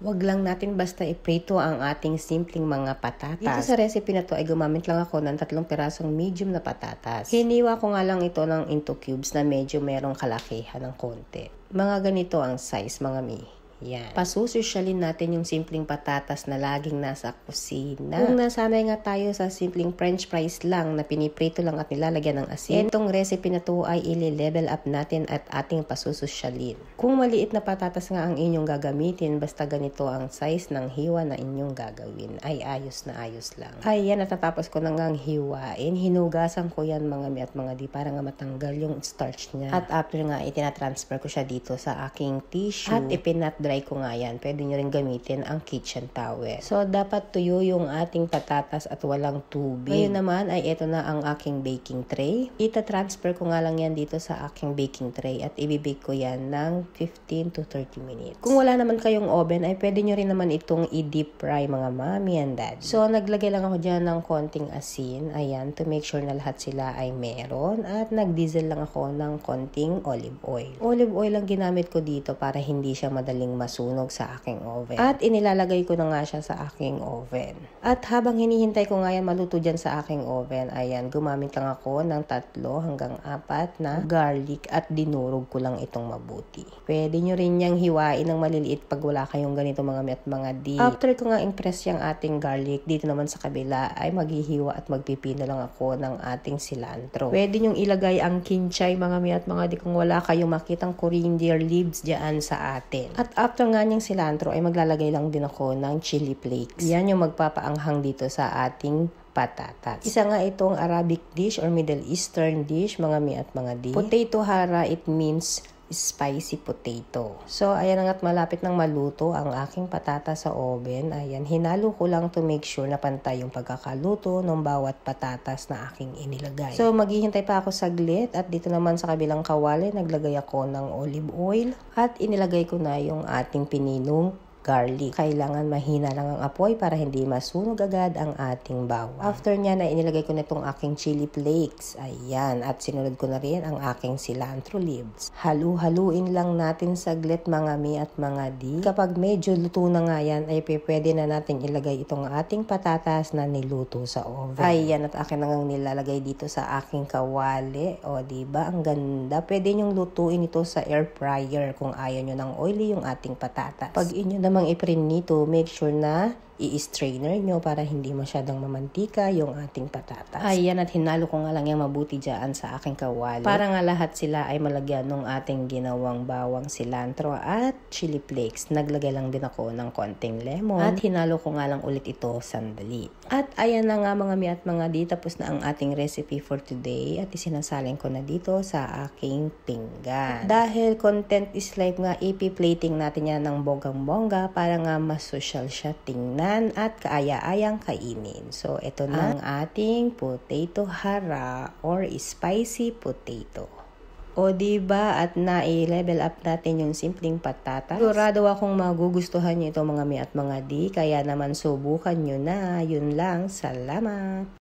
Wag lang natin basta iprito ang ating simpleng mga patatas. Dito sa recipe na to ay gumamit lang ako ng 3 pirasong medium na patatas. Hiniwa ko nga lang ito ng into cubes na medyo merong kalakihan ng konti. Mga ganito ang size, mga mi. Yan. Pasusosyalin natin yung simpleng patatas na laging nasa kusina. Kung nasanay nga tayo sa simpleng french fries lang na piniprito lang at nilalagyan ng asin, itong recipe na to ay ili-level up natin at ating pasusosyalin. Kung maliit na patatas nga ang inyong gagamitin, basta ganito ang size ng hiwa na inyong gagawin, ay ayos na ayos lang. Ayan, natatapos ko na ngang hiwain. Hinugasan ko yan mga mi at mga di para nga matanggal yung starch niya. At after nga, itinatransfer ko siya dito sa aking tissue at ipinat-dry ko nga yan. Pwede nyo rin gamitin ang kitchen towel. So, dapat tuyo yung ating patatas at walang tubig. Ngayon naman ay ito na ang aking baking tray. Ita-transfer ko nga lang yan dito sa aking baking tray at ibibake ko yan ng 15 to 30 minutes. Kung wala naman kayong oven, ay pwede nyo rin naman itong i-deep fry mga mommy and dad. So, naglagay lang ako dyan ng konting asin. Ayan, to make sure na lahat sila ay meron. At nag-diesel lang ako ng konting olive oil. Olive oil lang ginamit ko dito para hindi siya madaling masunog sa aking oven. At inilalagay ko na nga siya sa aking oven. At habang hinihintay ko nga yan maluto dyan sa aking oven, ayan, gumamit lang ako ng 3 hanggang 4 na garlic at dinurog ko lang itong mabuti. Pwede nyo rin niyang hiwain ng maliliit pag wala kayong ganito mga mi at mga di. After ko nga impress yung ating garlic, dito naman sa kabila ay maghihiwa at magpipino lang ako ng ating cilantro. Pwede nyong ilagay ang kinchay mga mi at mga di kung wala kayong makitang coriander leaves dyan sa atin. At after nga niyang cilantro ay maglalagay lang din ako ng chili flakes. Yan yung magpapaanghang dito sa ating patatas. Isa nga itong Arabic dish or Middle Eastern dish, mga mi at mga di. Potato hara, it means spicy potato. So, ayan na nga't malapit nang maluto ang aking patatas sa oven. Ayan, hinalo ko lang to make sure na pantay yung pagkakaluto ng bawat patatas na aking inilagay. So, maghihintay pa ako saglit at dito naman sa kabilang kawali, naglagay ako ng olive oil at inilagay ko na yung ating pininong garlic. Kailangan mahina lang ang apoy para hindi masunog agad ang ating bawang. After niya na inilagay ko na itong aking chili flakes. Ayan. At sinunod ko na rin ang aking cilantro leaves. Halu-haluin lang natin saglit mga mi at mga di. Kapag medyo luto na nga yan, ay pwede na natin ilagay itong ating patatas na niluto sa oven. Ayan. At akin nang nilalagay dito sa aking kawali. O diba? Ang ganda. Pwede nyong lutuin ito sa air fryer kung ayaw nyo ng oily yung ating patatas. Pag inyo namang iprinito, make sure na i-strainer nyo para hindi masyadong mamantika yung ating patatas. Ayan, at hinalo ko nga lang yung mabuti dyan sa aking kawali. Para nga lahat sila ay malagyan ng ating ginawang bawang, cilantro at chili flakes. Naglagay lang din ako ng konting lemon. At hinalo ko nga lang ulit ito sandali. At ayan na nga mga mi at mga di, tapos na ang ating recipe for today. At isinasalin ko na dito sa aking pinggan. Dahil content is life nga, ipi-plating natin yan ng bonggang-bongga para nga mas social siya tingnan at kaaya-ayang kainin. So, ito na ang ating potato hara or spicy potato. O diba, at na-level up natin yung simpleng patatas. Sigurado akong magugustuhan nyo ito mga mi at mga di. Kaya naman subukan nyo na. Yun lang. Salamat!